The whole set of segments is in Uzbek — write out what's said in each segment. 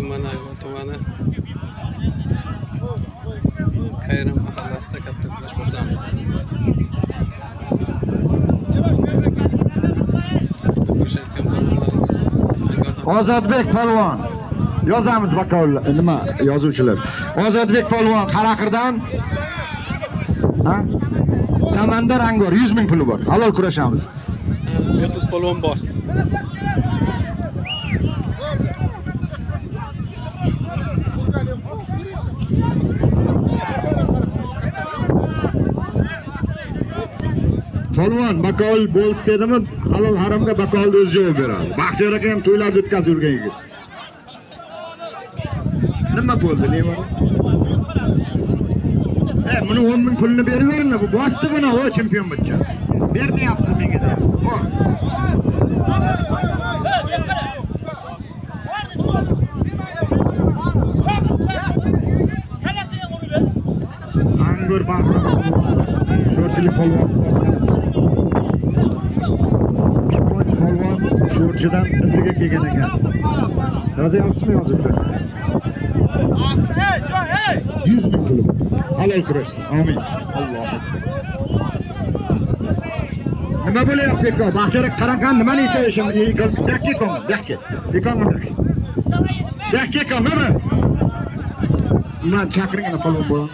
Manargon tumani Kayram mahallasida katta kurash boshlandi. Ozodbek polvon yozamiz bakovul nima yozuvchilar. Ozodbek polvon Qaraqirdan Samandar Angor 100 ming puli bor. Halol kurashamiz. Yıldız polvon bosdi. Polvon bakovul bo'lib dedimi, halol haromga bakovulni o'zi javob beradi. Baxtiyor aka ham to'ylarda o'tkazib yurgan yigit. Nima bo'ldi, ne bor? Buni 10 ming pulini beraveringlar, bu bosdi buni, o chempion bo'tgan. Bermayapti menga de. Angor bahri. Sho'rchilik polvon. Polvon sho'rchidan iziga kelgan ekan. Yozyapsizmi yozuvchi? 100 ming pul. Halol kurashsin. Amin. Alloh. Nima bo'lyapti aka? Baxtiyor qaraqan nima necha ishim? Yakka kom, yakka. Yakka kom, nima? Men chaqiring ana polvon bo'laman.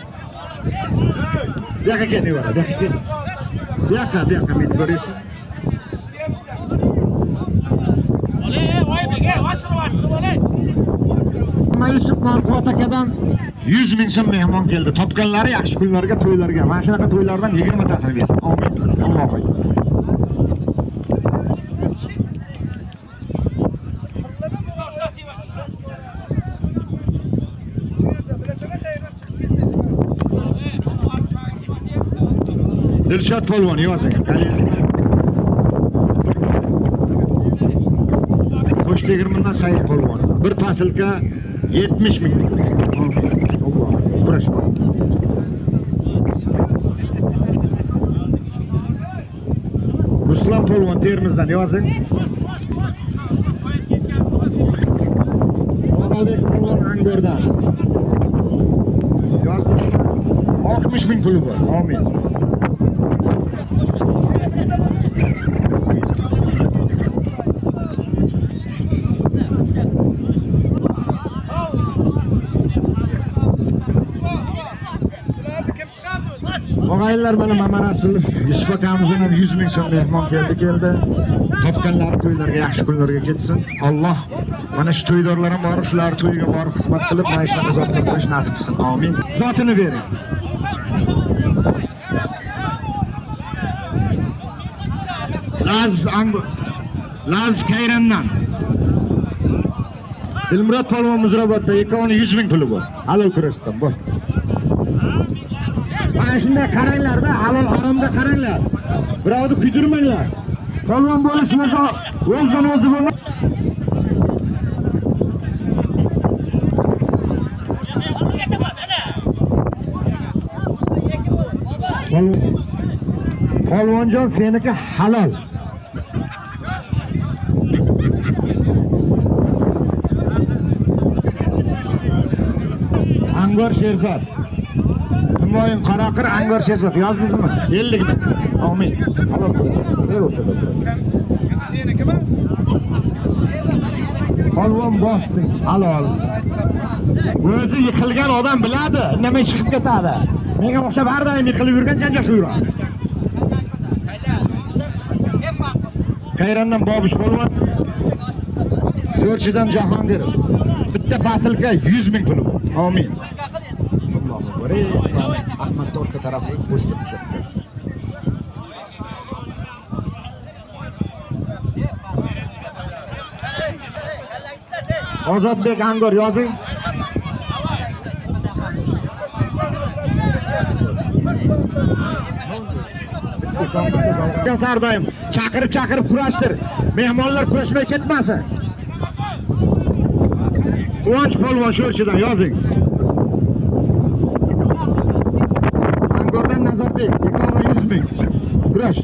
Yakka keldi vara, yakka keldi. Yakka men ko'rishim. Yusuf Marqot akadan 100 ming so'm mehmon keldi. Topganlari yaxshi kunlarga, to'ylarga. Mana shunaqa to'ylardan 20 tasini bersin. Amin. Alloh. Dilshod polvon yozing. Qo'shtegirmondan Said polvon. Bir faslga 70 ming. Alloh, kurash bor. Ruslan polvon Termizdan yozing. Otabek polvon Angordan. Yozdingizmi? 60 ming puli bor. Amin. Og'aylar mana Mamarasulov Yusuf akamizdan 100 ming so'm mehmon keldi. Topganlari to'ylarga, yaxshi kunlarga ketsin. Alloh mana shu to'ydorlar ham borib, shular to'yiga borib xizmat qilib, maishatni uzoqlab qo'yish nasib qilsin. Amin. Zotini bering. Laz Kayrandan. Dilmurod polvon Muzrabotda ekoni 100 ming puli bor. Halol kurashsin, bor. Mana shunday qaranglar-da, halol haromga qaranglar. Birovni kuydirmanglar. Polvon bo'lishimiz o'zidan o'zi bo'ladi. Polvonjon seniki halol. Angor Sherzod. Mo'yin Qaraqir Angor Sherzod yozdingizmi? 50 ming. Amin. Halol bo'lsin. Senikimi? Polvon bosding, halol. O'zi yiqilgan odam biladi, nima chiqib ketadi. Menga o'xshab har doim yiqilib yurgan janjal yuradi. Kayrandan Bobish polvon. Sho'rchidan Jahongir. Bitta faslga 100 ming puli bor. Amin. Ahmad orqa tarafga qo'shib chiqdi. Ozodbek Angor yozing. Sardoyim chaqirib kurashtir. Mehmonlar kurashmay ketmasin. Quvonch polvon Sho'rchidan yozing. Angordan Nazarbek, ekoni 100 ming. Kurash.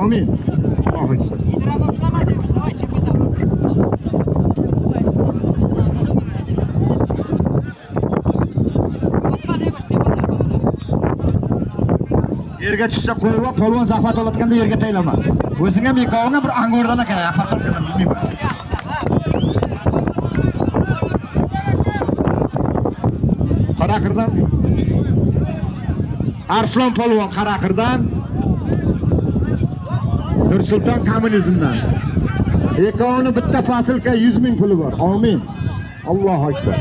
Amin. Alloh. Yerga tushsa qo'yib, polvon zahmat olayotganda yerga taylama. O'zing ham ikkovini bir angordan kerak, pasolkadan bilmayman. Qaraqirdan Arslon polvon Qaraqirdan Nursulton kommunizmdan. Ikkovini bitta fasilka 100 ming puli bor. Amin. Allohu akbar.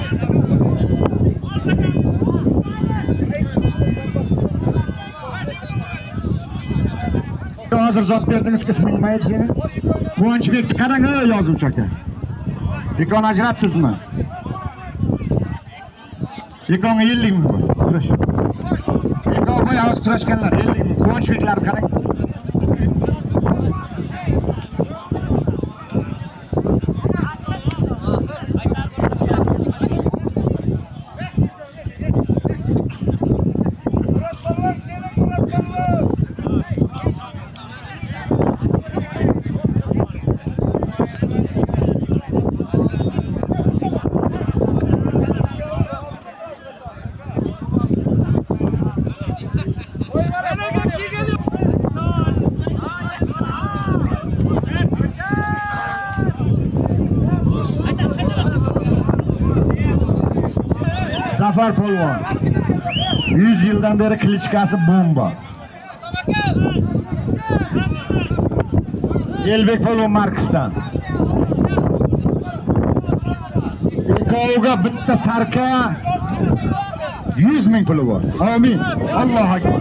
Hozir zot berdingiz, isming nima edi seni? Quvonchbekni qarang, yozuvchi aka. Ikkovini ajratdingizmi? Ikkovini 50 ming bor. Kurash. Ikkov boy hozir kurashganlar 50 ming. Quvonchbeklarni qarang. Zafar polvon 100 yildan beri klichkasi bomba. Elbek polvon Marksdan. Ikkoviga bitta sarka 100 ming puli bor. Amin. Allohu akbar.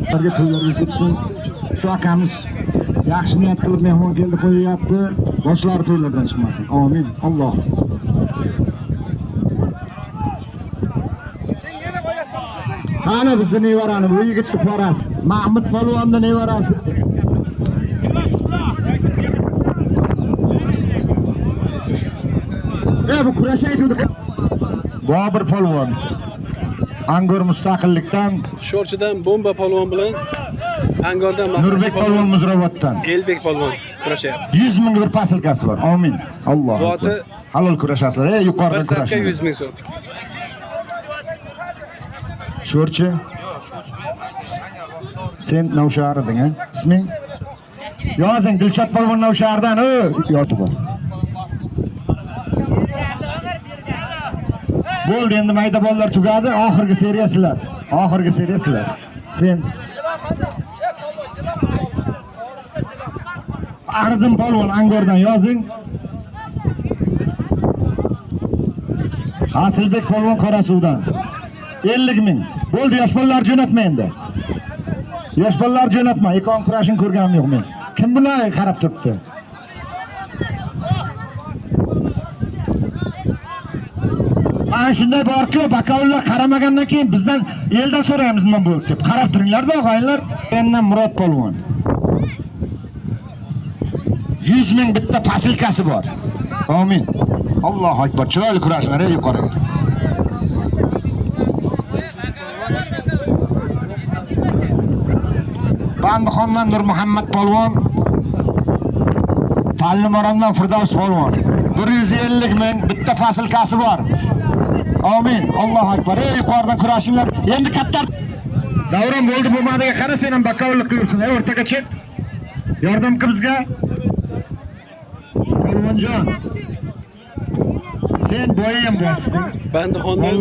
Sizlarga to'ylarga ketsin. Shu akamiz yaxshi niyat qilib mehmon keldi qo'yyapti. Boshlari to'ylardan chiqmasin. Amin. Alloh. Qani bizni nevarani bu yigitni porasi. Mahmud polvonni nevarasi. Bu kurash aytuvdi. Bobur polvon. Angor mustaqillikdan Sho'rchidan bomba polvon bilan Angordan Nurbek polvon Muzravoddan Elbek polvon kurashyapti. 100 ming bir pasilkasi bor. Amin. Alloh. Zoti halol kurashasizlar. Yuqoridan bir sarka kurashing. 100 ming so'm. Sho'rchi. Sen Navshar eding, ha? Isming? Yozing, Dilshod polvon Navshardan, yozib bor. Bo'ldi, endi mayda bolalar tugadi, oxirgi seriyasilar. Oxirgi seriyasilar. Sen Ardim polvon Angordan yozing. Hasilbek polvon Qorasuvdan 50 ming. Bo'ldi, yosh bolalar jo'natma endi. Yosh bolalar jo'natma, ikon kurashini ko'rganim yo'q men. Kim bilan qarab turibdi? Ana shunday borki, bakovullar qaramagandan keyin bizdan eldan so'raymiz nima bo'ldi deb. Qarab turinglar-da, og'aylar. Mendan Murod polvon 100 ming bitta pasilkasi bor. Amin. Allohu akbar. Chiroyli kurashlar, yuqoriga. Bandixondan Nur Muhammad polvon, Tallimorondan Firdavs polvon 150 ming bitta fasilkasi bor. Amin. Allohu akbar. Yuqoridan kurashinglar. Endi kattar. Davron bo'ldi bo'lmadiga qara, sen ham bakovullik qilibsan. O'rtaga chiq. Yordam qil bizga. Polvonjon. Sen bo'yi ham bosding. Bandixondan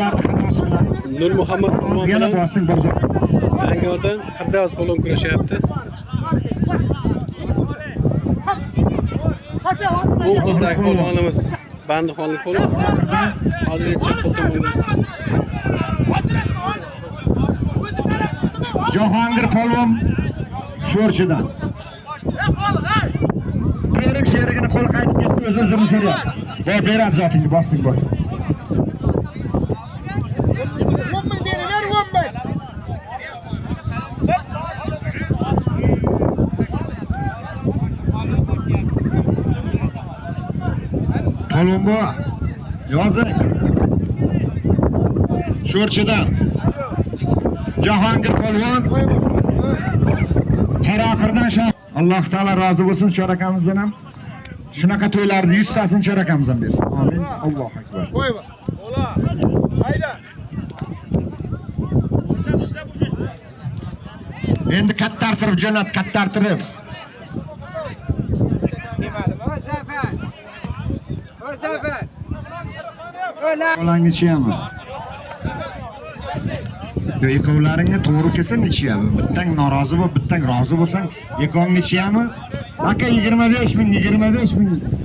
Nur Muhammad polvon Yana bilan bosding bir zot. Angordan Firdavs polvon kurashyapti. Bu qo'ldagi polvonimiz Bandixonlik polvon. Hozir chap tomonda. Jahongir polvon Sho'rchidan. Berim sherigini qo'li qaytib ketdi, o'z-o'zini so'rayapti. Bor, beradi zotingni, bosding bor. Polvon bu yozing. Sho'rchidan Jahongir polvon Qaraqirdan Alloh taolo rozi bo'lsin chorakamizdan ham. Shunaqa to'ylarni 100 tasini chorakamizdan bersin. Amin. Allohu akbar. Qo'yma. Ola. Hayda. Endi kattartirib jo'nat, kattartirib. Qo'lang ichyapmi? Yo, ikkovlaringni to'g'ri kelsa ichyapti. Bittang norozi bo'lib, bittang rozi bo'lsang, ikkoving ichyapmi? Aka 25 ming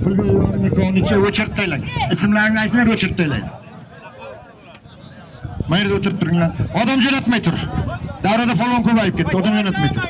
pul bering, ikkovini ichib o'chirtaylar. Ismlaringni aytinglar, o'chirtaylar. Mayerda o'tirib turinglar. Odam jo'natmay tur. Davrada falon ko'payib ketdi, odam jo'natmay tur.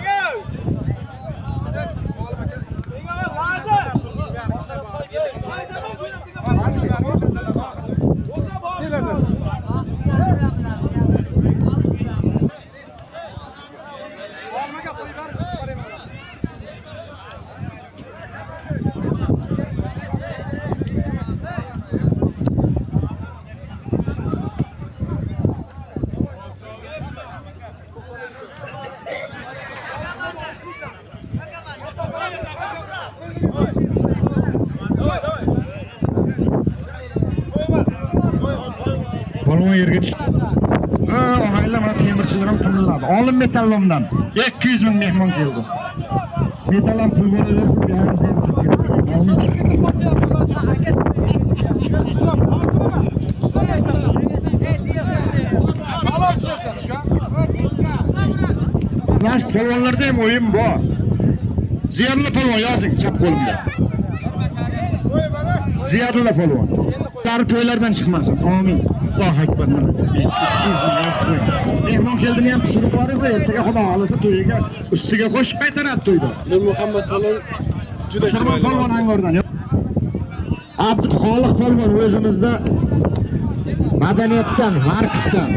Polvon yerga tushdi. Og'aylar mana temirchilar ham qimilladi. Olim metallomdan 200 ming mehmon keldi. Metal ham pul beraversin, buyog'i ham Nash polvonlarda ham o'yin bor. Ziyodulla polvon yozing chap qo'limda. Ziyodulla polvon. To'ylardan chiqmasin. Amin. Allohu akbar. Mehmon keldini ham pishirib boringlar, ertaga xudo xolasa to'yiga ustiga qo'shib qaytaradi to'yda. Muhammad polvon juda chiroyli. Polvon Angordan. Abduxoliq polvon o'zimizda madaniyatdan, Marksdan,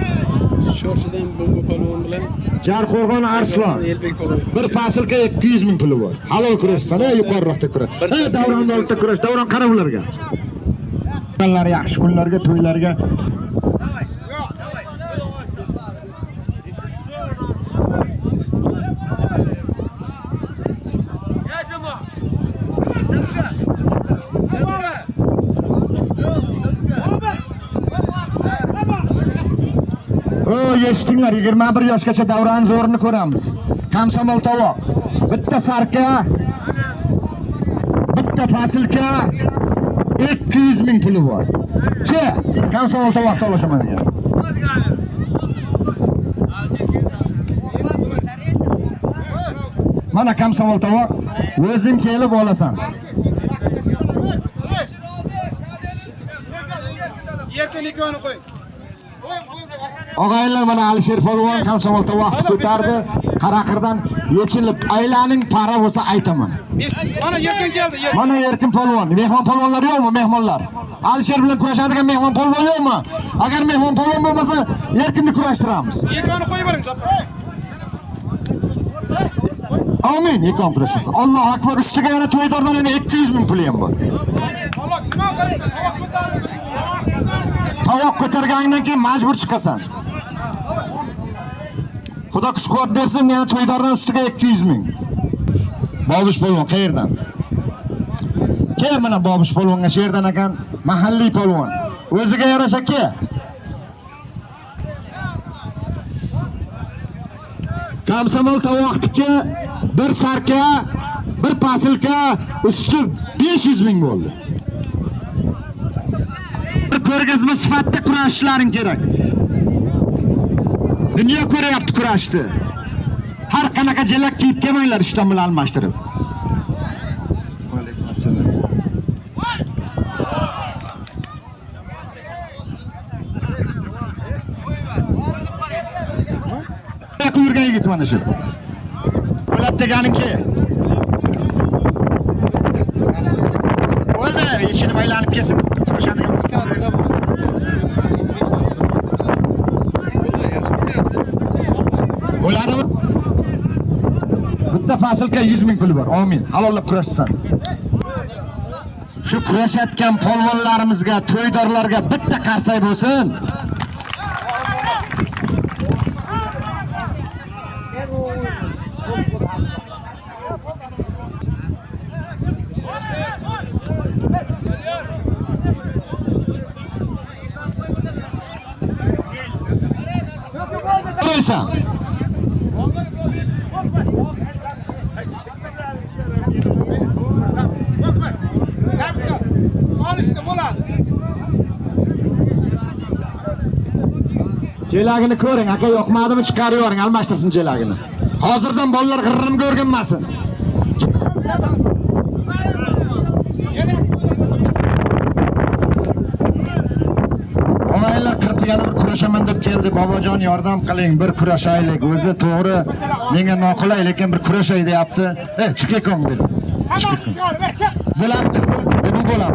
Shorshidan Bungo polvon bilan Jarqo'rg'on Arslon. Elbek polvon. Bir faslga 200 ming puli bor. Halol kurashsan, yuqoriroqda kurash. Davronda olta kurash, davron qara ularga. Kunlar yaxshi kunlarga, to'ylarga Eshitdinglar, 21 yoshgacha davron zo'rini ko'ramiz. Kamsamol tovoq, bitta sarka, bitta faslga 200 ming puli bor. Che, kamsamol tovoq to'lashaman degan. Mana kamsamol tovoq, o'zing kelib olasan. Yerga nikoni qo'y. Og'aylar mana Alisher polvon kamsamol tovoqni ko'tardi, qaraqirdan yechilib, aylaning para bo'lsa aytaman. Mana Erkin keldi. Mana Erkin polvon, mehmon polvonlar yo'qmi, mehmonlar? Alisher bilan kurashadigan mehmon polvon yo'qmi? Agar mehmon polvon bo'lmasa, Erkinni kurashtiramiz. Nikoni qo'yib bering. Amin, nikon kurashasiz. Allohu akbar, ustiga yana to'ydordan yana 200 ming puli ham bor. Tovoq ko'targaningdan keyin majbur chiqasan. Xudo kuch-quvvat bersin, yana to'ydordan ustiga 200 ming. Bobush polvon qayerdan? Kel mana Bobush polvonga sherdan ekan, mahalliy polvon. O'ziga yarasha ke. Kamsamol tovoqniki bir sarka, bir pasilka usti 500 ming bo'ldi. Ko'rgazma sifatida kurashishlaring kerak. Dunyo ko'ryapti kurashni. Har qanaqa jelak kiyib kelmanglar ishton bilan almashtirib. Alaykum assalom. Yurgan yigit mana shu. O'lab deganiki. Bo'ldi, ishini maylanib kesib turishadigan. Bo'ladimi? Bitta faslga 100 ming puli bor. Amin. Halollab kurashsan. Shu kurashayotgan polvonlarimizga, to'ydorlarga bitta qarsak bo'lsin. Jelagini ko'ring, aka yoqmadimi chiqarib yuboring, almashtirsin jelagini. Hozirdan bolalar g'irrimga o'rganmasin. Olaylar qirqigani bir kurashaman deb keldi. Bobojon yordam qiling, bir kurashaylik. O'zi to'g'ri menga noqulay, lekin bir kurashay deyapti. Chiqikong dedi. Bo'lam, nima bo'lam?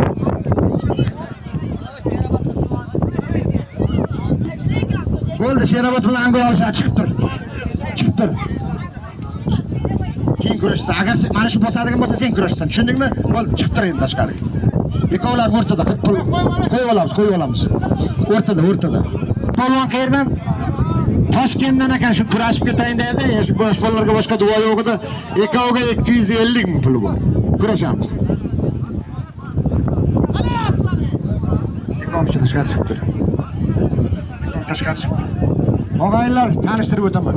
Bo'ldi, Sherobod bilan Angor chiqib tur. Chiqib tur. Keyin kurashsan. Agar sen mana shu bosadigan bo'lsa, sen kurashsan. Tushundingmi? Bo'ldi, chiqib tur endi tashqariga. Ikkovlar o'rtada, qo'yib olamiz. O'rtada. Polvon qayerdan? Toshkentdan ekan, shu kurashib ketayin dedi. Shu bosh bolalarga boshqa duo yo'q edi. Ikkoviga 250 ming puli bor. Kurashamiz. Ikkovchi tashqari chiqib tur. Tashqari chiqib. Og'aylar, tanishtirib o'taman.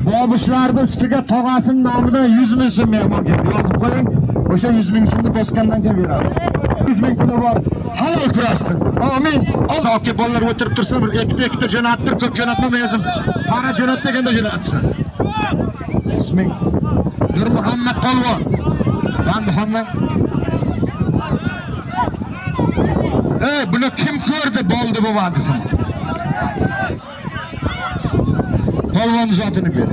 Bobushlarning ustiga tog'asining nomidan 100 ming so'm mehmon keldi. Yozib qo'ying. O'sha 100 ming so'mni bosgandan keyin beramiz. 100 ming puli bor. Halol kurashsin. Amin. Allohga bolalar o'tirib tursa, bir ikkita jo'natib, ko'p jo'natmay o'zim. Qara jo'nat deganda jo'natsin. Isming Nur Muhammad Polvon. Ben Muhammad. Bunu kim ko'rdi? Bo'ldi bu va'dasini. Polvon zotini ber.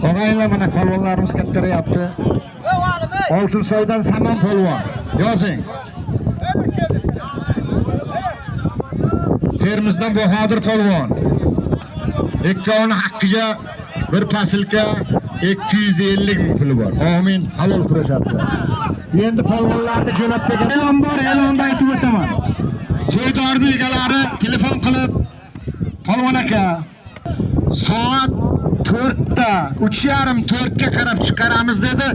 Og'aylar mana polvonlarimiz kattarayapti. Oltinsoydan Samon polvon. Yozing. Termizdan Bahodir polvon. Ikkovini haqqiga bir faslga 250 ming puli bor. Amin. Halol kurashasizlar. Endi polvonlarni jo'natdik. E'lon bor, e'londa aytib o'taman. To'ydorni egalari telefon qilib, polvon aka, soat 4da, 3:30 ga qarab chiqaramiz dedi.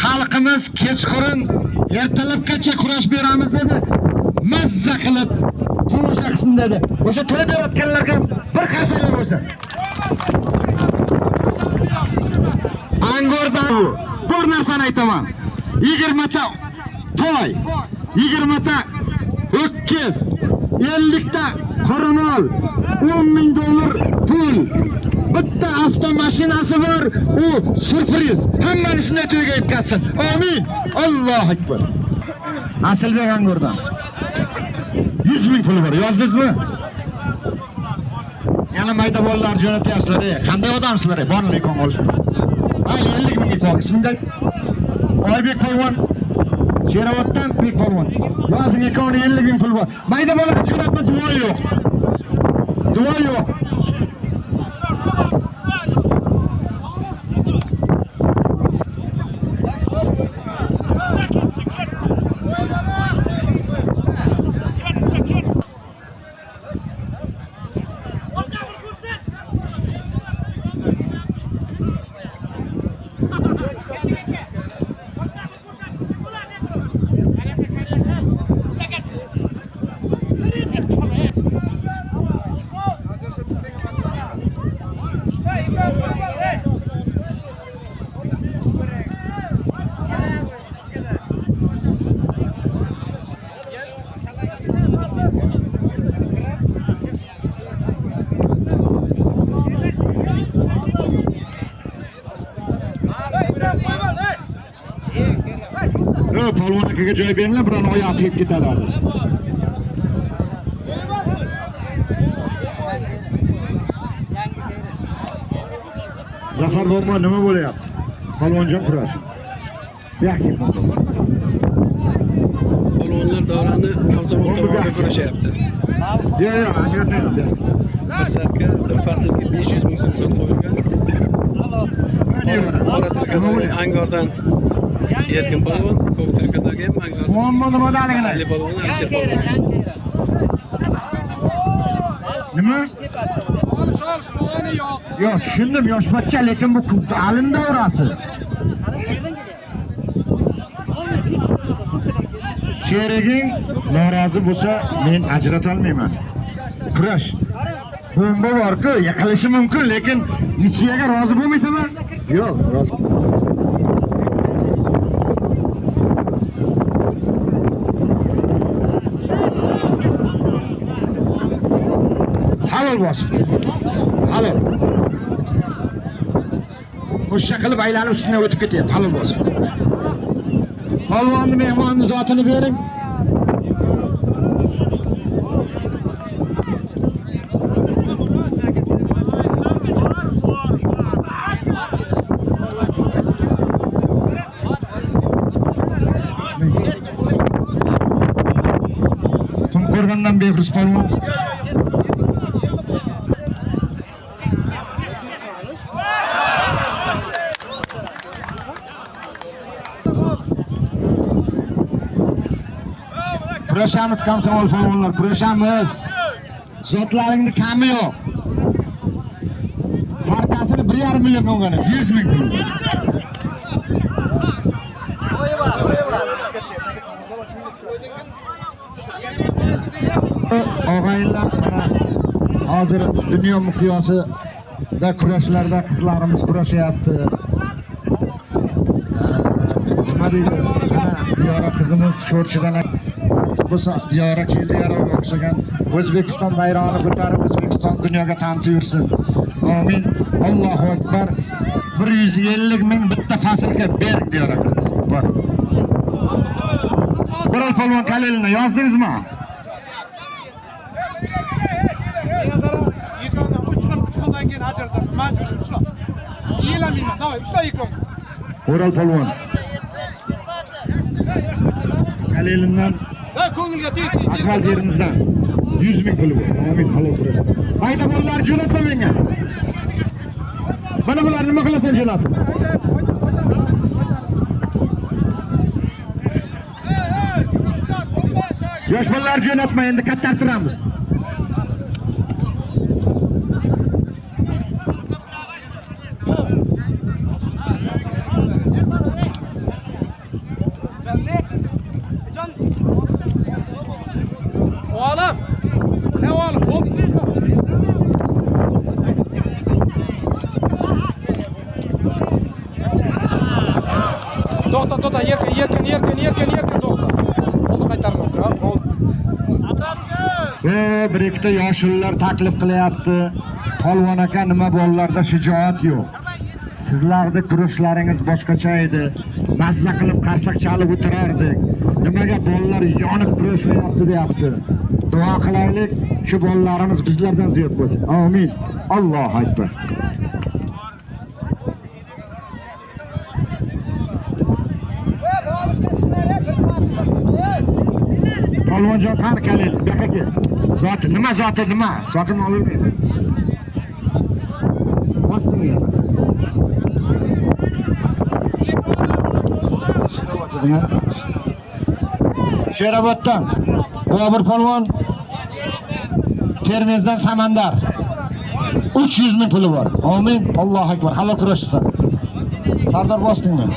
Xalqimiz kechqurun ertalabgacha kurash beramiz dedi. Mazza qilib tomosha qilsin dedi. O'sha to'y berayotganlarga bir qarsaklar bo'lsa. Angordan bir narsani aytaman. 20 ta to'y, 20 ta o'tkiz, 50 ta qoramol, 10 ming dollar pul, bitta avtomashinasi bor, u surpriz. Hammani shunday to'yga yetkazsin. Amin. Allohu akbar. Asilbek Angordan 100 ming puli bor. Yozdingizmi? Yana mayda bolalar jo'natyapsizlar. Qanday odamsizlar? Borni kon olishmiz. Mayli 50 mingga qo'y. Ismingday? Oybek polvon. Sheroboddan Bek polvon. Yozing ekoni 50 ming pul bor. Mayda bolalar jo'natma, duo yo'q. Duo yo'q. Polvon akaga joy beringlar, biron oyoq tegib ketadi hozir. Zafar borma, nima bo'layapti? Polvonjon kurashi. Yo'q. Polvonlar davrani Komsomolda kurashyapti. Yo'q, ajratmayman. Bir sarka, bir faslga 500 ming so'm sotib qo'ygan. Angordan Erkin polvon, Ko'ktirkadagi ham Angordan. Muammo nimadaligini? Ali polvon, Alisher polvon. Nima? Yo'q, tushundim, yosh bachcha, lekin bu alim davrasi. Sheriging norozi bo'lsa, men ajrata olmayman. Kurash. Bomba bor-ku, yiqilishi mumkin, lekin nichiyaga rozi bo'lmaysanmi? Yo'q, rozi. halol bosibdi. Halol. Qo'shcha qilib aylanib ustidan o'tib ketyapti, halol bosibdi. Polvonni mehmonni zotini bering. Qumqo'rg'ondan Behruz polvon. Kurashamiz komsomol polvonlar, kurashamiz. Zotlaringni kami yo'q. Sarkasini 1,5 million bo'lgani, 100 ming pul. Og'aylar mana hozir dunyo miqyosida kurashlarda qizlarimiz kurashyapti. Nima deydi? Mana Diyora qizimiz sho'rchidan bo'lsa Diyora keldi yaroq o'xshagan O'zbekiston bayrog'ini ko'tarib O'zbekiston dunyoga tanitib yursin. Amin. Allohu akbar. 150 ming bitta faslga bering Diyora qizimiz. Bor. O'ral polvon Kalelni yozdingizmi? O'ral polvon. Kalelindan akmal yerimizdan 100 ming puli bor. Amin, halol kurashsin. Bayda bolalar jo'natma menga. Mana bular nima qilasan jo'natib? Yosh bolalar jo'natma, endi kattartiramiz. Oğlum. Ne oğlum? Oldu. To'xta, yerken to'xta. Oldu qaytarmoqda. Oldu. Bir ikkita yoshlar taklif qilyapti. Polvon aka, nima bolalarda shijoat yo'q. Sizlarda kurashlaringiz boshqacha edi. Mazza qilib qarsak chalib o'tirardik. Nimaga bolalar yonib kurashmayapti deyapti. Duo qilaylik, shu bolalarimiz bizlardan ziyod bo'lsin. Amin. Allohu akbar. Polvonjon qani Kalel, bu yoqqa kel. Zoti nima? Zotini olmaydi. Bosdim yana. Sheroboddan Bobur polvon, Termizdan Samandar 300 ming puli bor. Amin. Allohu akbar. Halol kurashsin. Sardor bosdingmi?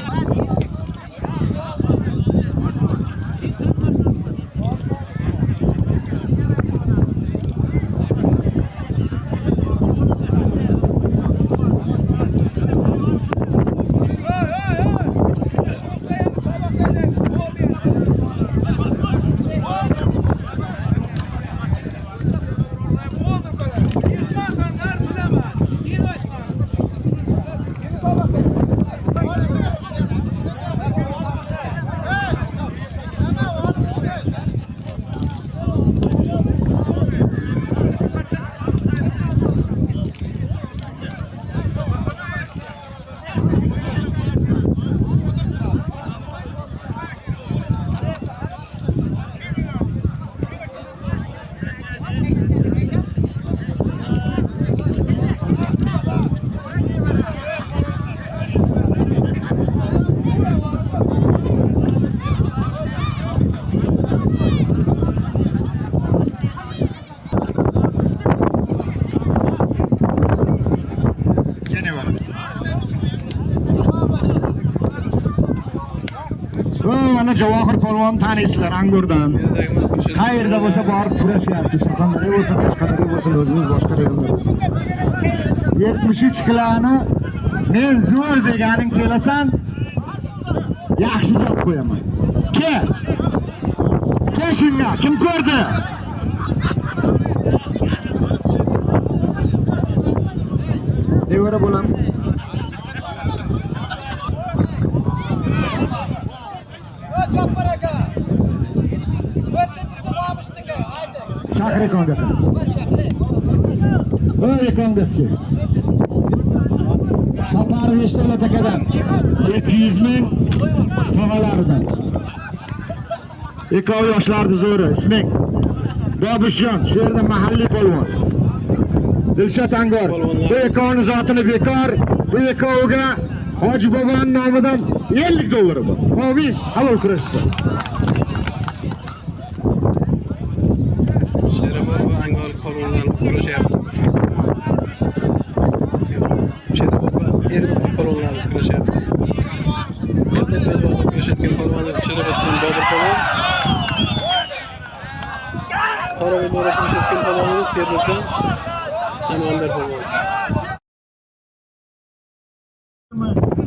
Mana Javohir polvon taniysizlar Angurdan. Qayerda bo'lsa borib kurashyapti. Surxondaryo bo'lsa, Qashqadaryo bo'lsa, o'zimiz boshqa rayonlar bo'lsa. 73 kiloni men zo'r deganing kelasan, yaxshi zot qo'yaman. Kel. Kel shunga, kim ko'rdi? qilaman. Chaqir ekonga. Voy ekonga. Safar Veshtola takadan 200 ming tog'alaridan. Ekov yoshlarni zo'ri, isming Bobishjon, shu yerda mahalliy polvon. Dilshod Angor. Bu ekovning zotini bekor, bu ekovga Hoji boboning nomidan $50 bor. Amin, halol kurashsin. Sherobod va Angorlik polvonlarimiz kurashyapti. Sherobod va Ermislik polvonlarimiz kurashyapti. Qizil belbog'da kurashayotgan polvonlar Sheroboddan Bobur polvon. Qora belbog'da kurashayotgan polvonimiz Termizdan Samandar polvon.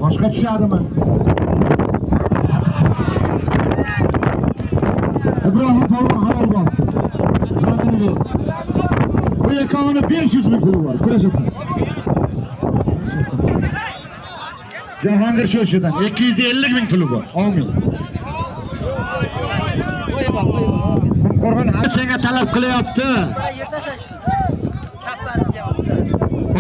Boshqa tushadimi? Ibrohim polvon halol bosdi. Zotini ber. Bu ekovning 500 ming puli bor. Kurashasan. Jahongir Sho'shidan 250 ming puli bor. Amin. Qo'rg'on har senga talab qilyapti.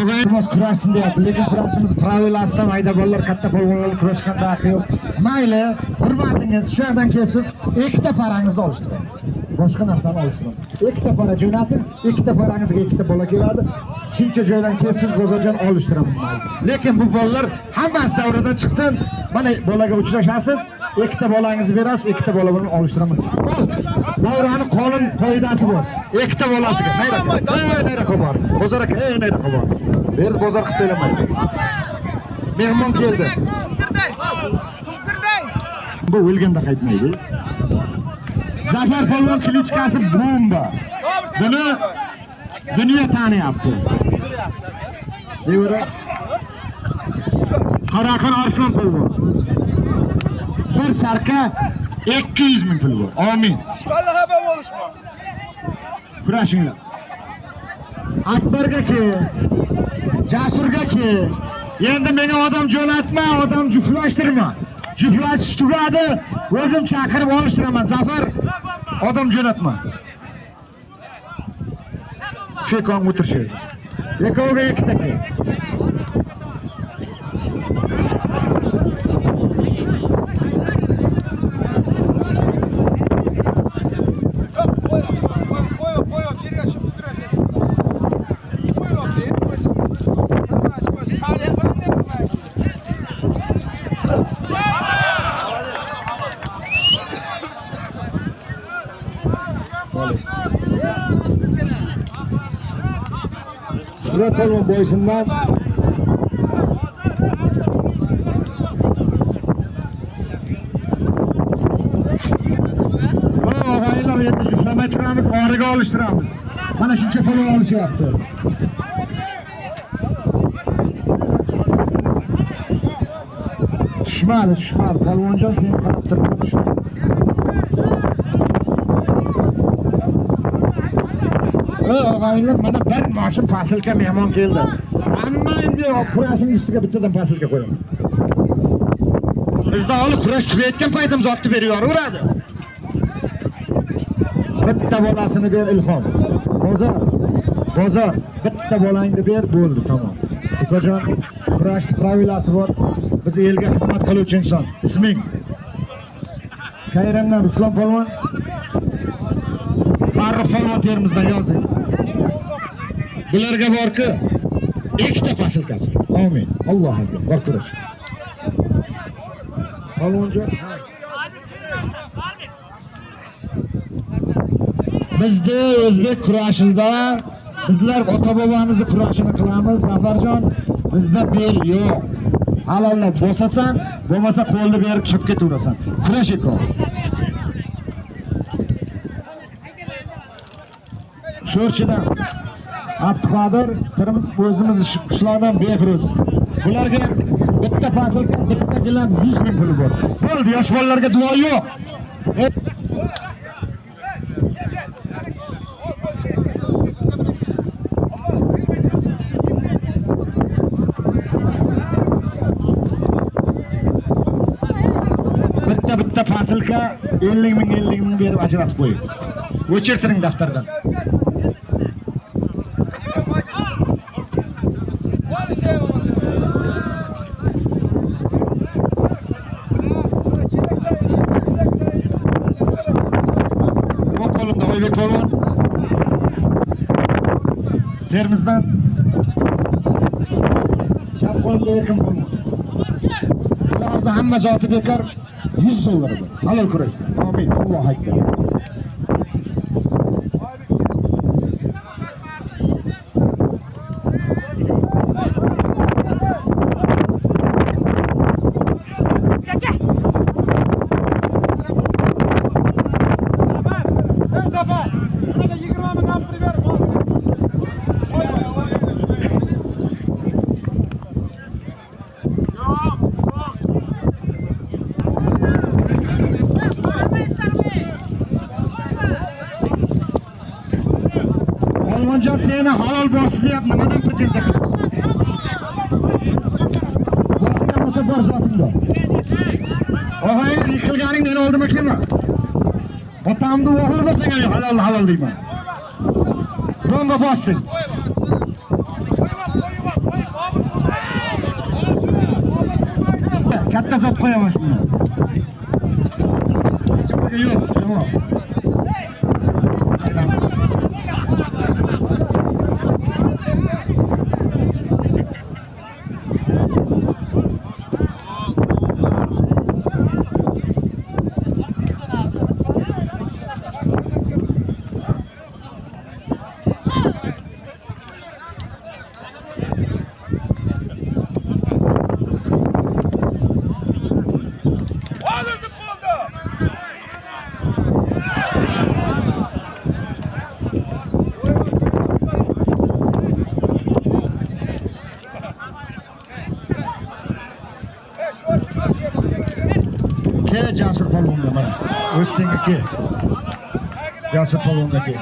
O'g'ayimiz kurashsin deyapti, lekin kurashimiz pravilasidan mayda bolalar, katta polvonlar kurashganda haqqi yo'q. Mayli, hurmatingiz, shu yerdan kelibsiz, ikkita parangizni olishtirib. Boshqa narsani olishtirib. Ikkita para jo'nating, ikkita parangizga ikkita bola keladi. Shuncha joydan kelibsiz, bozorjon olishtiraman mayli. Lekin bu bolalar hammasi davradan chiqsin, mana bolaga uchrashasiz, ikkita bolangizni berasiz, ikkita bola bilan olishtiraman. Davrani qonun qoidasi bor. Ikkita bolasiga nayda bor. Bozor aka, nayda bor. Berz bozor qilib qo'ymaydi. Mehmon keldi. Bu o'lganda qaytmaydi. Zafar polvon klichkasi bomba. Buni dunyo taniyapti. Devra Qaraqon Arslon polvon. Bir sarka 200 ming pul bor. Amin. Ishqalli xabar bo'lishma. Kurashinglar. Akbarga-chi, Jasurga-chi, endi menga odam jo'natma, odam juflashtirma. Juflashish tugadi, o'zim chaqirib olishtiraman. Zafar, odam jo'natma. Shekon o'tirishdi. Ekovga ikkita kel. Şurada polvon boysundan ağaylar endi yuklamay turamiz, origa olishtiramiz. Mana shuncha polvon olishyapti. Tushmadi. Polvonjon seni qarab turibdi, tushmadi. Ağaylar mana bir mashina fasilka mehmon keldi. Hamma endi kurashning ustiga bittadan fasilka qo'yaman. Bizda hali kurash tugatgan paytimiz otni berib yoraveradi. Bitta bolasini ber Ilhom. Bozor. Bitta bolangni ber, bo'ldi, tamom. Ukajon, kurash pravilasi bor. Biz elga xizmat qiluvchi inson. Isming? Kayrandan Ruslan polvon. Farruh polvon Termizdan yozing. Bularga borki, ikkita fasilkasi. Amin. Alloh akbar. Bor kurash. Polvonjon. Bizda o'zbek kurashida bizlar ota-bobomizni kurashini qilamiz. Zafarjon, bizda bel yo'q. Halollab bo'sasan, bo'lmasa qo'lni berib chiqib ketaverasan. Kurash ekan. Sho'rchidan Abduqodir, Termiz o'zimiz qishloqdan Behruz. Bularga bitta fasilka, bitta gilam 100 ming puli bor. Bo'ldi, yosh bolalarga duo yo'q. fasilka 50 ming berib ajratib qo'ying. O'chirtiring daftardan. Bu qo'limda Oybek polvon. Termizdan. Chap qo'limda Erkin polvon. Ularda hamma zoti bekor $100 bor. Halol ko'rasiz. Amin. Allohu akbar. Polvonjon seni halol boshli deb nimadan pretenziya qilyapsiz? Boshdan bo'lsa bor zotingda. Og'aying yiqilganing meni oldima kelma. Otamni o'g'lida senga halol deyman. Bomba bossin. Katta zot qo'yaman shuni. Yo'q, javob. Ke Jasur polvonga mana. O'stinga ke. Jasur polvonga ke.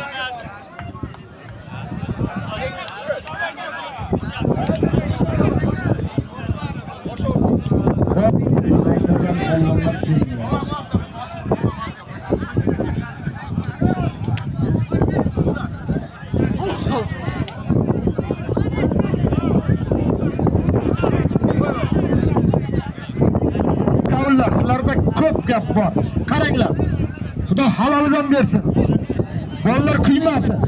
Sizlarda ko'p gap bor. Qaranglar. Xudo halolidan bersin. Bolalar kuymasin.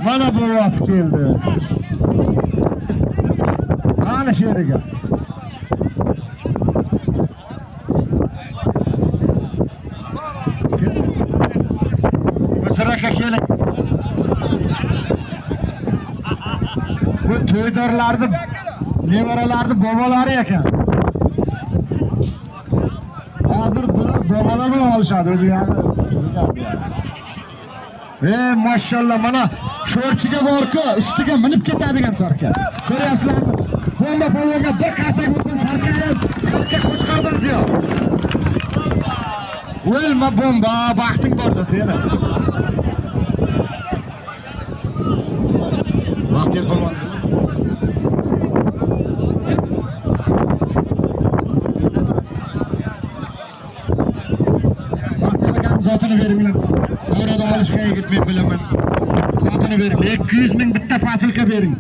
Mana bu vos keldi. Qani sheriga. Misraka keling. Bu to'ydorlarni nevaralarni bobolari ekan. Hozir bular bobolar bilan olishadi o'zi yani. Maşallah mana sho'rchiga borku, ustiga minib ketadigan sarka. Ko'ryapsizlarmi? Bomba polvonga bir qasak bo'lsin sarkayib, sarka qo'chqordan ziyod. O'lma bomba, baxting borda seni. Vaqt polvon. Zotini beringlar. Orada olishga gitmay bilaman. Zotini bering. 200 ming bitta fasilka bering.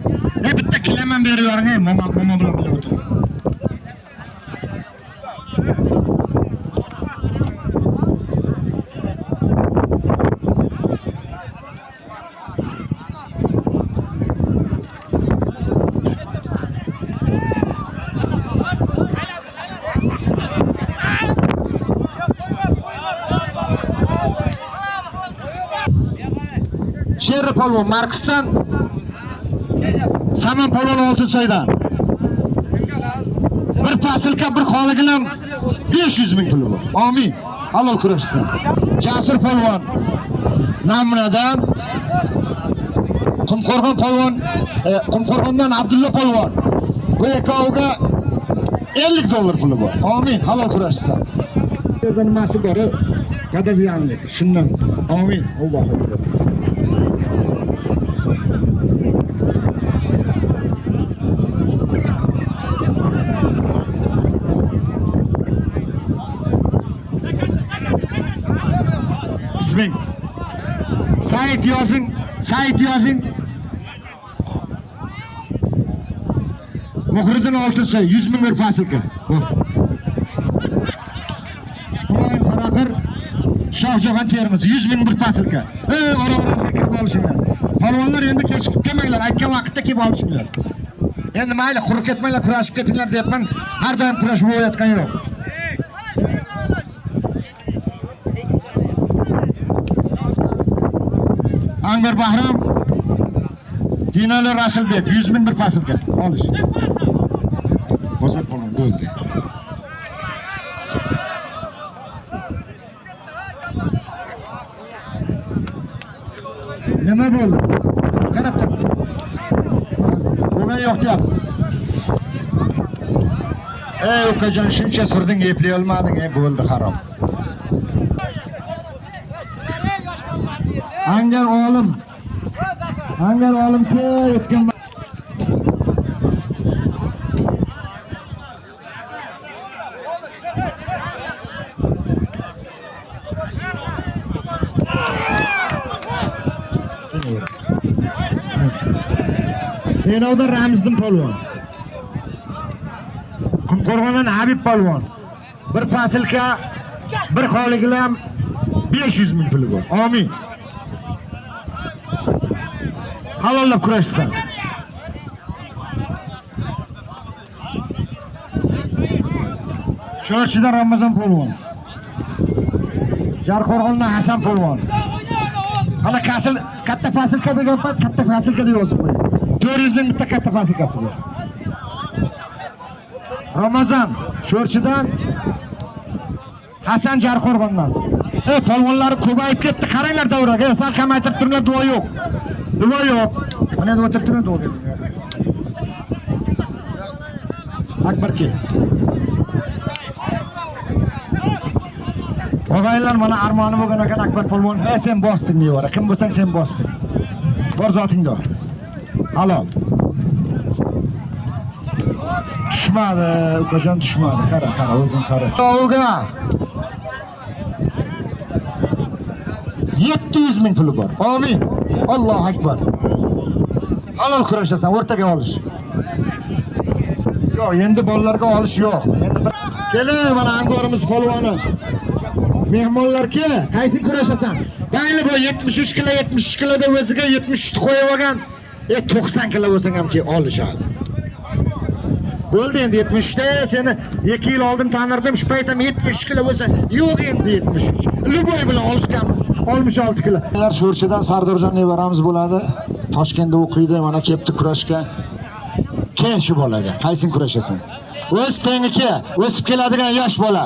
Bitta kilaman berib yuboring, mama bilan bilib o'tiring. Sherri polvon Marksdan Saman polvon Oltinsoydan bir fasilka bir qoligilam 500 ming puli bor. Amin. Halol kurashsin. Jasur polvon Namunadan Qumqo'rg'on polvon Qumqo'rg'ondan Abdulla polvon. Bu ikkoviga $50 puli bor. Amin. Halol kurashsin. Bir nimasi bor, qadaziyonlik. Shundan. Amin. Allohu akbar. 100 ming. Sayt yozing. Muhriddin Oltinsoy 100 ming bir fasilka. Humoyun Qaraqir Shohjahon Termiz 100 ming bir fasilka. Ora-orasiga kirib olishinglar. Polvonlar endi kechikib kelmanglar, aytgan vaqtda kelib olishinglar. Endi mayli, quruq ketmanglar, kurashib ketinglar deyapman. Har doim kurash bo'layotgan yo'q. Anvar Bahram Dinali Rasulbek 100 ming bir fasilka olish. Bozor polvon bo'ldi. Nima bo'ldi? Qarab tur. Nima yo'q deyapti. Ukajon shuncha surding, eplay olmading, bo'ldi harom. Angar olim ke o'tgan Denovda Ramziddin polvon. Qumqo'rg'ondan Habib polvon. Bir fasilka, bir xoligilam 500 ming puli bor. Amin. Halollab kurashsan. Sho'rchidan Ramazon polvon. Jarqo'rg'ondan Hasan polvon. Hala katta fasilka degan payt katta fasilka deb yozib qo'ying. 400 ming bitta katta fasilkasi bor. Ramazon Sho'rchidan Hasan Jarqo'rg'ondan. Polvonlar ko'payib ketdi. Qaranglar davraga. Sal kamaytirib turinglar, duo yo'q. Duo yo'q. Mana endi o'tirib turib duo berdim. Akbar ke. Og'aylar mana armoni bo'lgan ekan Akbar polvon. Sen bosding deyvara. Kim bo'lsang sen bosding. Bor zotingda. Halol. Tushmadi, ukajon tushmadi. Qara, o'zing qara. O'g'a. 700 ming puli bor. Amin. Allohu akbar. Halol kurashasan, o'rtaga olish. Yo'q, endi bolalarga olish yo'q. Endi keling, mana angorimiz polvoni. Mehmonlar ke, qaysi kurashasan? Mayli bu 73 kilo, 73 kiloda o'ziga 73 qo'yib olgan. 90 kilo bo'lsang ham ke olishadi. Bo'ldi endi 73 da seni 2 yil oldin tanirdim, shu payt ham 73 kilo bo'lsa, yo'q endi 73. Luboy bilan olishganmiz. 66 kilo. Ular Sho'rchidan Sardorjon nevaramiz bo'ladi. Toshkentda o'qiydi, mana kelibdi kurashga. Kel shu bolaga, qaysin kurashasan? O'z tengiga, o'sib keladigan yosh bola.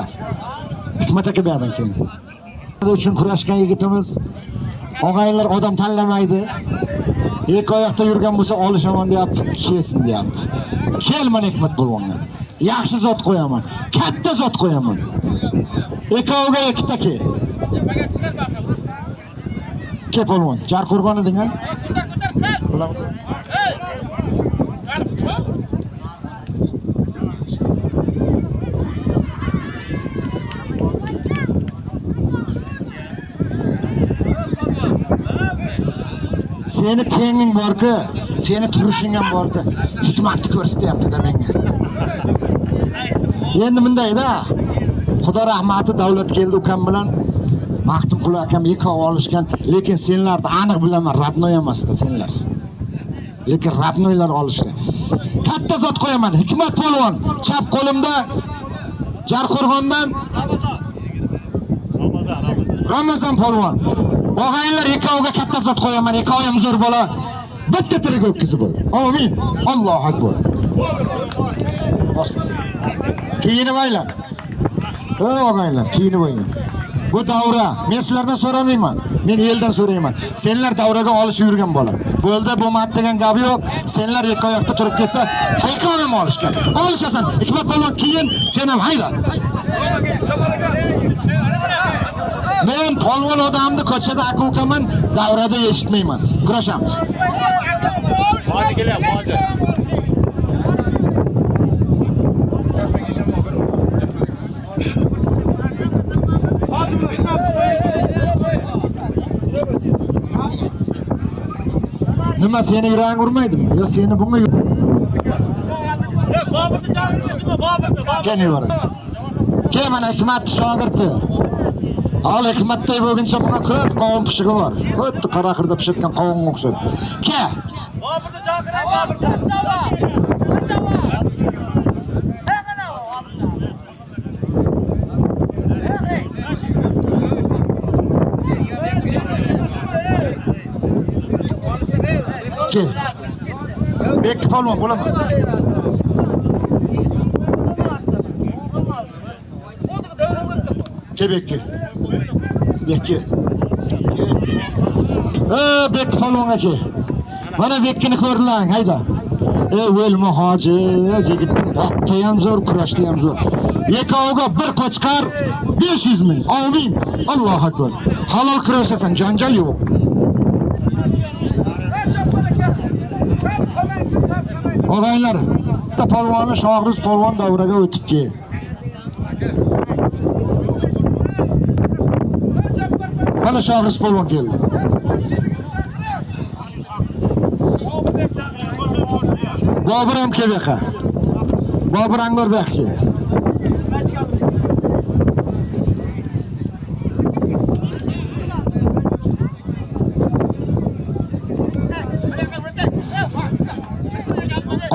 Hikmat aka berdan keyin. Buning uchun kurashgan yigitimiz og'aylar odam tanlamaydi. Ikki oyoqda yurgan bo'lsa olishaman deyapti, kelsin deyapti. Kel mana Hikmat polvonga. Yaxshi zot qo'yaman, katta zot qo'yaman. Ikkoviga ikkita ke. Ke polvon, Jarqo'rg'on eding-a? Seni tenging bor-ku, seni turishing ham bor-ku. Hikmatni ko'rsatyapti-da menga. Endi bundayda. Xudo rahmati davlat keldi ukam bilan. Maxtumqul akam ikki olishgan, lekin senlarni aniq bilaman, ratnoy emasda senlar. Lekin ratnoylar olishdi. Katta zot qo'yaman, Hikmat polvon, chap qo'limda Jarqo'rg'ondan Ramazon polvon. Og'aylar ikkoviga katta zot qo'yaman, ikkovim zo'r bola. Bitta tirik o'tkizib bo'l. Amin. Allohu akbar. Bossin. Kiyinib aylan. Og'aylar, kiyinib aylan. Bu davra, men sizlardan so'ramayman. Men eldan so'rayman. Senlar davraga olishib yurgan bola. Bo'ldi, bo'lmadi degan gap yo'q. Senlar ikki oyoqda turib kelsa, hayqonam olishgan. Olishasan. Hikmat polvon keyin sen ham hayda. Men polvon odamni ko'chada aka-ukaman, davrada eshitmayman. Kurashamiz. Hozir kelyapti, hozir. Nima seni yuraging urmaydimi? Yo seni bunga Bobirni chaqirishmi? Bobirni. Kene bor. Ke mana Hikmat shogirdi. Al Hikmatday bo'lguncha bunga ko'p qovun pishig'i bor. Xuddi qaraqirda pishayotgan qovunga o'xshab. Ke. Bobirni chaqiray, Bobir. Ke. Bekti polvon bo'laman. Ke bekki. Bekki. Bekti polvon aka. Mana bekkini ko'rdilaring, hayda. O'lma hoji, yigitning otda ham zo'r, kurashda ham zo'r. Yekoviga bir qo'chqar 500 ming. Amin. Allohu akbar. Halol kurashasan, janjal yo'q. Og'aylar, bitta polvonni Shohriz polvon davraga o'tibki. Mana Shohriz polvon keldi. Bobur ham keldi. Bobur Angorboqchi.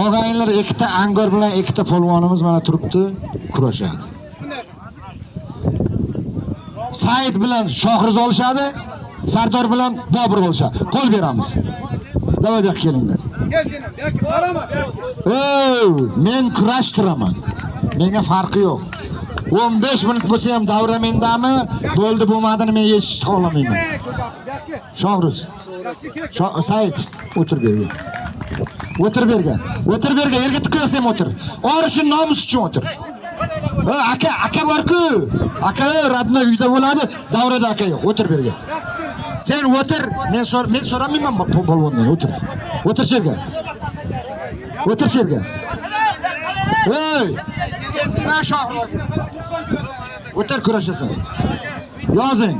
Og'aylar ikkita Angor bilan ikkita polvonimiz mana turibdi, kurashadi. Said bilan Shohriz olishadi, Sardor bilan Bobur olishadi. Qo'l beramiz. Davayga kelinglar. Men kurashtiraman. Menga farqi yo'q. 15 minut bo'lsa ham davra mendami, bo'ldi bo'lmadini men hech xohlamayman. Shohriz. Said o'tir bergan. O'tir bergan. O'tir bergan, yerga tiqyapsan o'tir. Orishing nomus uchun o'tir. Aka bor-ku. Aka radna uyda bo'ladi, davrada aka yo'q. O'tir bergan. Sen o'tir, men so'ramayman polvondan, o'tir. O'tir yerga. O'tir yerga. Sen nima Shohriz? O'tir kurashasan. Yozing.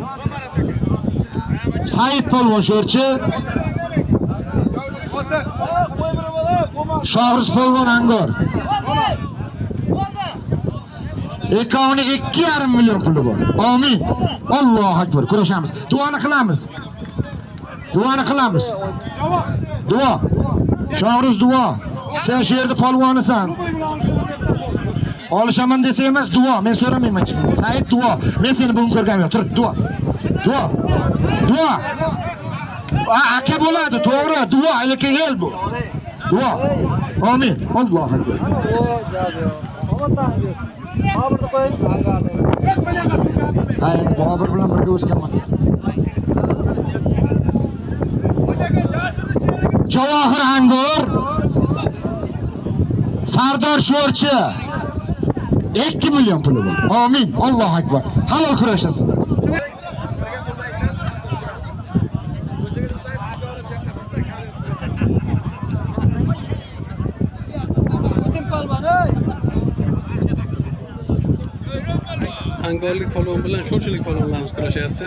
Said polvon sho'rchi. Shohriz polvon Angor. Ekoni 2,5 million puli bor. Amin. Allohu akbar. Kurashamiz. Duoni qilamiz. Duoni qilamiz. Duo. Shohriz duo. Sen shu yerda polvonisan. Olishaman desa emas, duo. Men so'ramayman. Said duo. Men seni bugun ko'rganim yo'q. Tur, duo. Duo. Duo. Aka bo'ladi, to'g'ri. Duo, alaka el bu. Duo. Amin. Allohu akbar. Boburni qo'ying, Hayır, Bobur bilan birga o'sganman. Javohir Angor, Sardor sho'rchi. 2 million puli bor. Amin. Allohu akbar. Halol kurashasin. Angorlik polvon bilan sho'rchilik polvonlarimiz kurashyapti.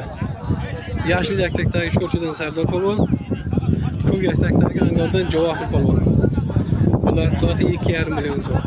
Yashil yaktakdagi sho'rchidan Sardor polvon, ko'k yaktakdagi Angordan Javohir polvon. Bular zoti 2,5 million so'm.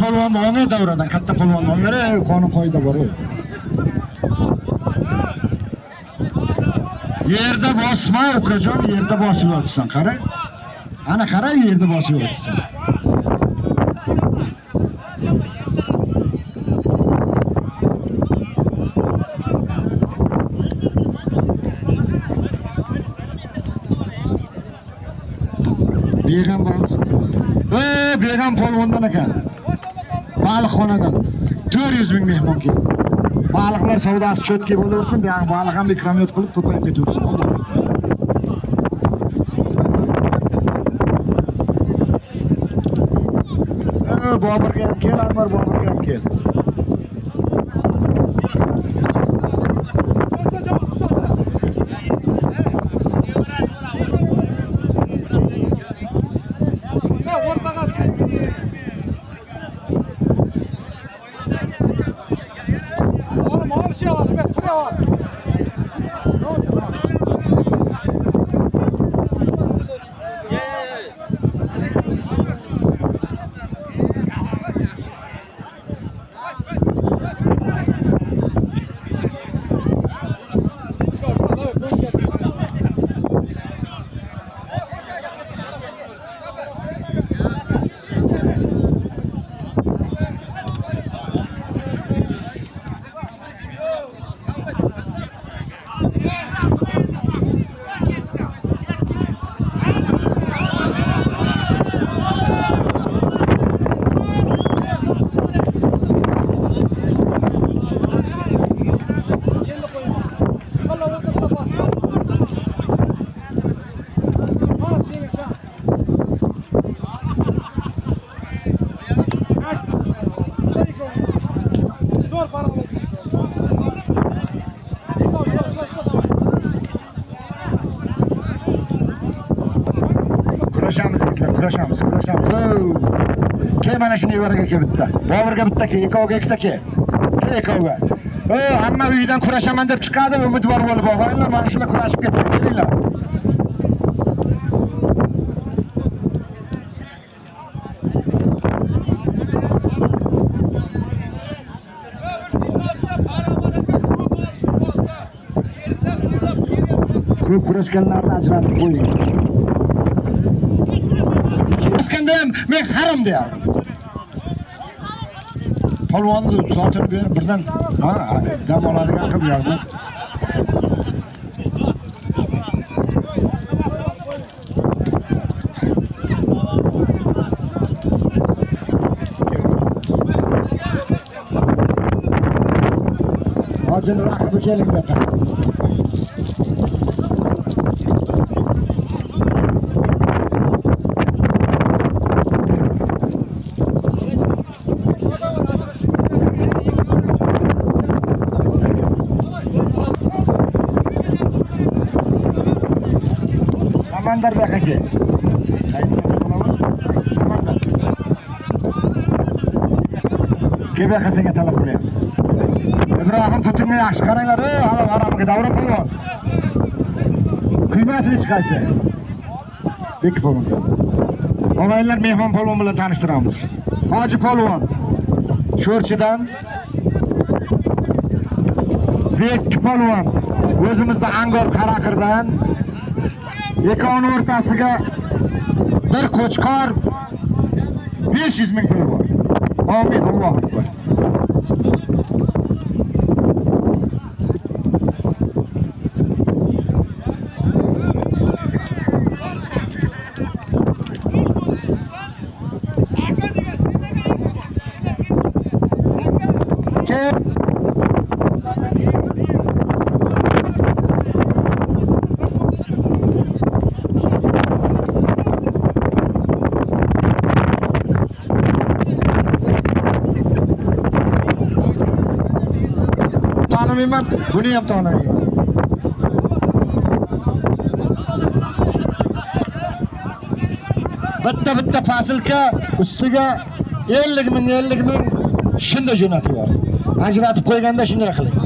Polvon o'ngay davradan katta polvon o'ngare qonun qoida bor. Yerda bosma ukajon, yerda bosib yotibsan, qara. Ana qara, yerda bosib yotibsan. Begam polvondan ekan. Baliqxonadan 400 ming mehmon keldi. Baliqlar savdosi cho'tki bo'laversin, bu ham baliq ham ikramiyat qilib ko'payib ketaversin. Alloh. Boburga ham kel, Anvar Boburga ham kel. Kurashamiz. Ke mana shuni yevaraga ke bitta. Boburga bitta ke, ikkovga ikkita ke. Ke ikkovga. Hamma uydan kurashaman deb chiqadi, umidvor bo'lib bo'lganlar, mana shular kurashib ketsin, kelinglar. Ko'p kurashganlarni ajratib qo'ying. Askanda ham men harom deyardim. Polvonni sotib ber, birdan dam oladigan qilib yo'qmi? Hozir raqibi keling bu yoqqa. Samandar bu yoqqa. Qaysi bo'laman? Samandar. Ke bu yoqqa senga talab qilyapti. İbrahim tutumni yaxshi qaranglar, hali aramiga davra polvon. Kuymasini hech qaysi. Bek polvon. Og'aylar mehmon polvon bilan tanishtiramiz. Hoji polvon. Sho'rchidan Bek polvon. O'zimizda Angor Qaraqirdan Ekoni o'rtasiga bir qo'chqor 500 ming pul bor. Amin, Allohu akbar. Tanımayman, bunu ham tanımayman. Bitta fasilka ustiga 50 ming shunda jo'natib bor. Ajratib qo'yganda shunday qiling.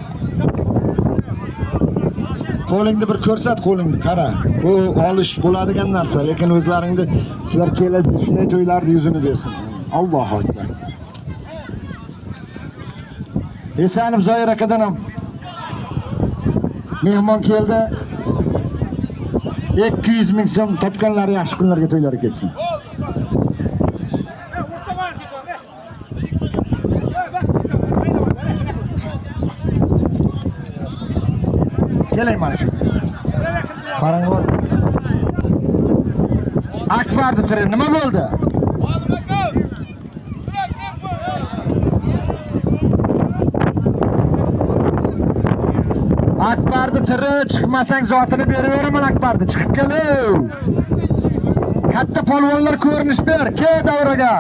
Qo'lingni bir ko'rsat, qo'lingni qara. Bu olish bo'ladigan narsa, lekin o'zlaringni sizlar kelasiz shunday to'ylarni yuzini bersin. Allohu akbar. Esanib Zoir akadan ham mehmon keldi. 200 ming so'm topganlari yaxshi kunlarga to'ylari ketsin. Keling mana shu. Qarang bor. Akbarni tiri nima bo'ldi? Akbarni tiri chiqmasang zotini beraveraman Akbarni. Chiqib kelov. Katta polvonlar ko'rinish ber. Ke davraga.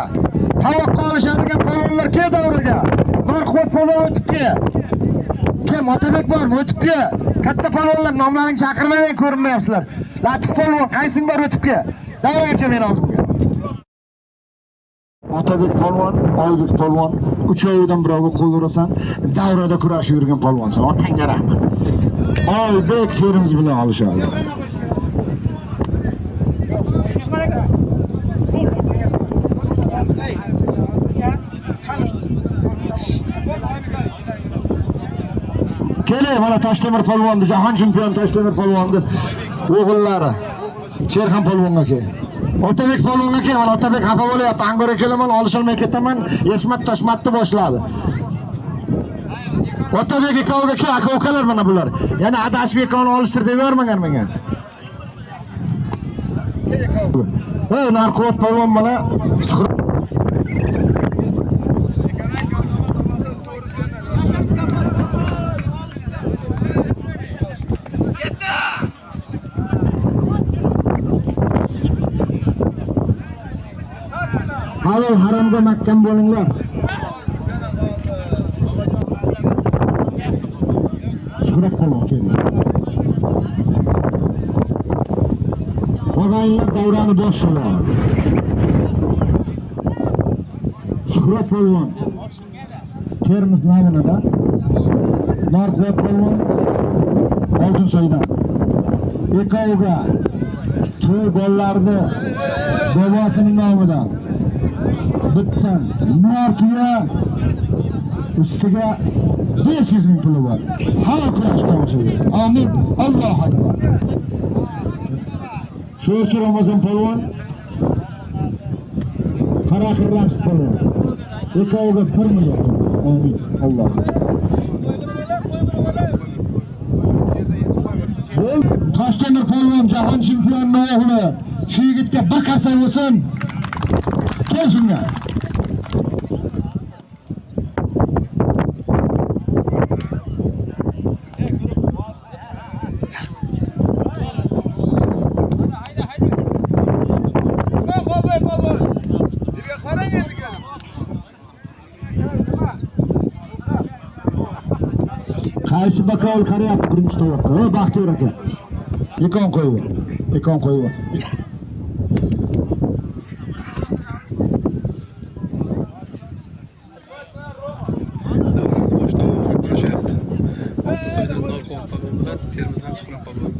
Tavoqqa olishadigan polvonlar ke davriga. Narxot polvon o'tibdi. Kim Otabek bormi o'tibdi? Katta polvonlar nomlarini chaqirmay ko'rinmayapsizlar. Latif polvon qaysing bor o'tibdi? Davraga kel men oldimga. Otabek polvon, Oybek polvon, uchovidan birovga qo'l urasan, davrada kurashib yurgan polvonsan. Otangga rahmat. Oybek serimiz bilan olishadi. Keling, mana Toshtemir polvonni, jahon chempioni Toshtemir polvonni o'g'illari. Sherxon polvonga kel. Otabek polvonga kel, mana Otabek xafa bo'lyapti. Angora kelaman, olisholmay ketaman. Yeshmat Toshmatni boshladi. Otabek ikkoviga kel, aka-ukalar mana bular. Yana adashib ekoni olishtir deb yormagan menga. Ey, narxot polvon mana halol haromga mahkam bo'linglar. Suhrat polvon keldi. Og'aylar davrani boshladi. Suhrat polvon Termiz namunida, Narxot polvon Oltinsoydan. Ekoviga to'y bollarni bobosining nomidan bittan narkiya ustiga 500 ming puli bor. Halol kurash tomoshabingiz. Amin. Allohu akbar. Sho'rchi Ramazon polvon, Qaraqir Rashid polvon. Ekoviga 1 million. Amin. Alloh. Toshtemir polvon jahon chempioni o'g'li. Shu yigitga bir qarsak bo'lsin. Kel shunga. Qaysi bakovul qarayapti birinchi tovoqqa? O, Baxtiyor aka. Ekon qo'yib. Ekon qo'yib. Davrani boshda kurashyapti. Oltinsoydan Narxot polvon bilan Termizdan Suhrat polvon.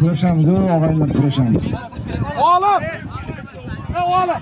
Kurashamiz, og'aylar kurashamiz. Oğlum! Ne oğlum?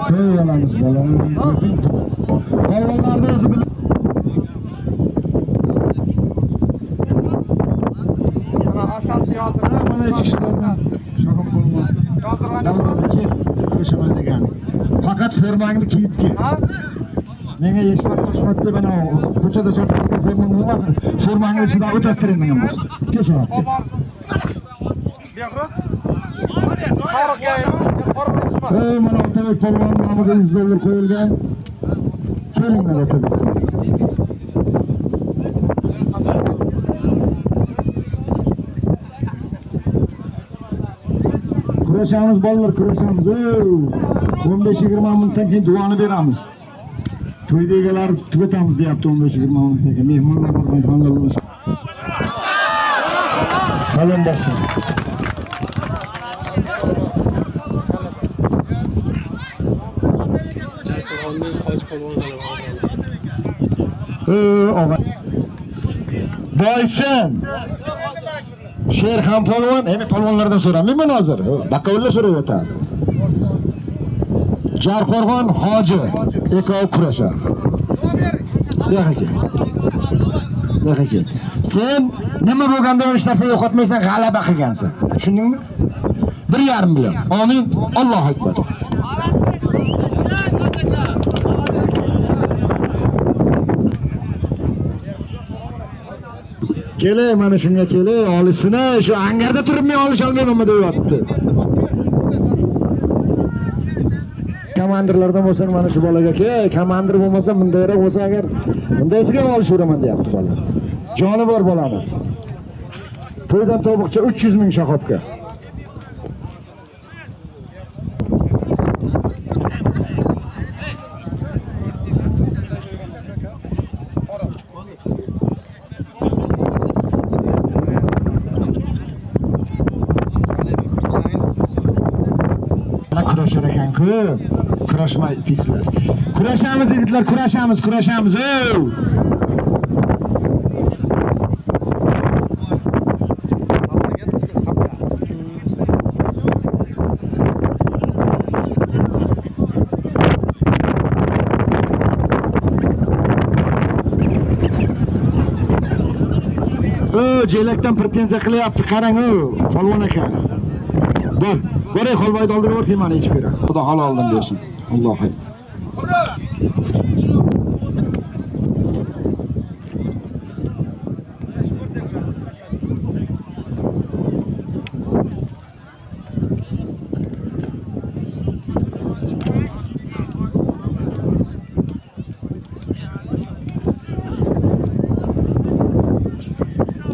Koyuyorlarmış balonu. Balonlarda özü bilir. Asat yazdır. Bana çıkışlardan şakam bulma. Davradaki yaşamaya degan. Fakat formangni kiyip ki. Menga Yeshmat Toshmatda bana ko'chada sotib olgan formam bo'lmasin. Formangni ichida o'tastiraman men bo'lsa. Kecha. Beg'roz. Sariq yaymi, qora rahmat. Ey, mana Otabek polvon nomiga $100 qo'yilgan. Kelinglar Otabek. Kurashamiz bolalar, kurashamiz. 15-20 minutdan keyin duoni beramiz. To'yda egalar tugatamiz deyapti 15-20 minutdan keyin. Mehmonlar bor, mehmonlar bo'lsa. Kalın basma. Jarqo'rg'ondan Hoji polvon g'alaba qozondi. Og'a. Boysan. Sherxon polvon, polvonlardan so'ramayman hozir. Bakovullar so'rayotadi. Jarqo'rg'on Hoji ekov kurashar. Baqaka. Sen nima bo'lganda ham hech narsa yo'qotmaysan, g'alaba qilgansan. Tushundingmi? 1,5 million. Amin. Allohu akbar. Kelay, mana shunga kelay, olisini shu angarda turib men olish olmayman deyapti. Komandirlardan bo'lsa mana shu bolaga komandir bo'lmasa bundayroq bo'lsa agar bundaysiga ham olishveraman deyapti bola. Joni bor bolani. To'ydan to'buqcha 300 ming shahobga. Kurashar ekan-ku. Kurashmaysizlar. Kurashamiz yigitlar, kurashamiz. Jelakdan pretenziya qilyapti, qarang polvon aka. Boray Xolboyni oldiga borib meni ichib beradi. Xudo haloldan bersin. Allohim.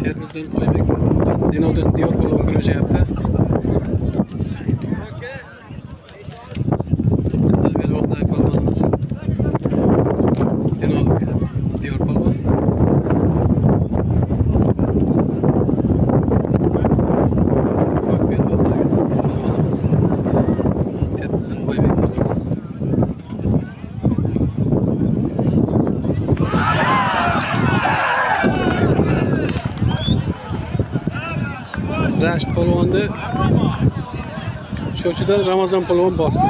Termizdan Oybek Dinodan Diyor polvon kurashyapti. Qizilbelbog'dagi polvonimiz Dinoluk Diyor polvon. Ko'kbelbog'dagi polvonimiz Termizdan Oybek polvon. Rashid polvonni Sho'chidan Ramazon polvon bosdi.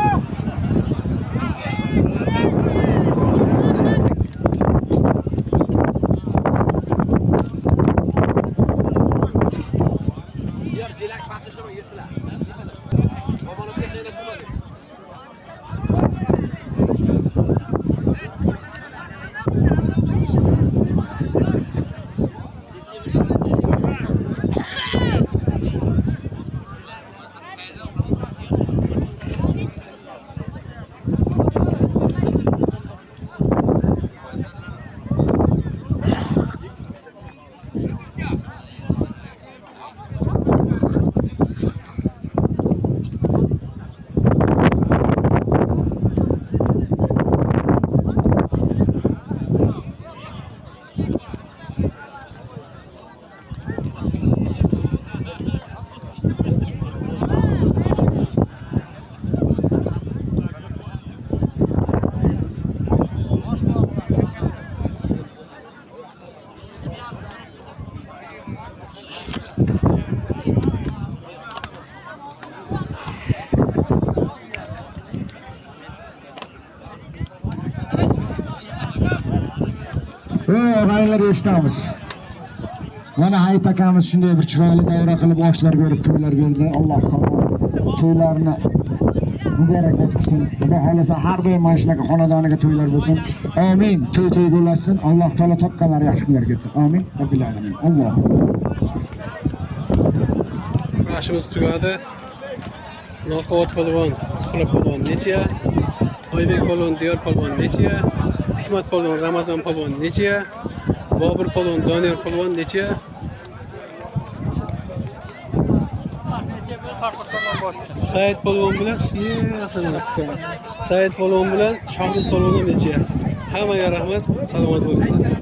G'aylar eshitamiz. Mana Hayit akamiz shunday bir chiroyli davra qilib oshlar berib, to'ylar berdi. Alloh taolo to'ylarni muborak o'tsin. Xudo xolasa har doim mana shunaqa xonadoniga to'ylar bo'lsin. Amin. To'y bo'lsin. Alloh taolo topganlar yaxshi kunlar kelsin. Amin. Robbil alamin. Alloh. Kurashimiz tugadi. Nolqovot polvon, Suqrot polvon necha? Oybek polvon, Diyor polvon necha? Hikmat polvon, Ramazon polvon necha? Bobur polvon, Doniyor polvon necha? Said polvon bilan, Said polvon bilan Shohriz polvon necha? Hammaga rahmat, salomat bo'linglar.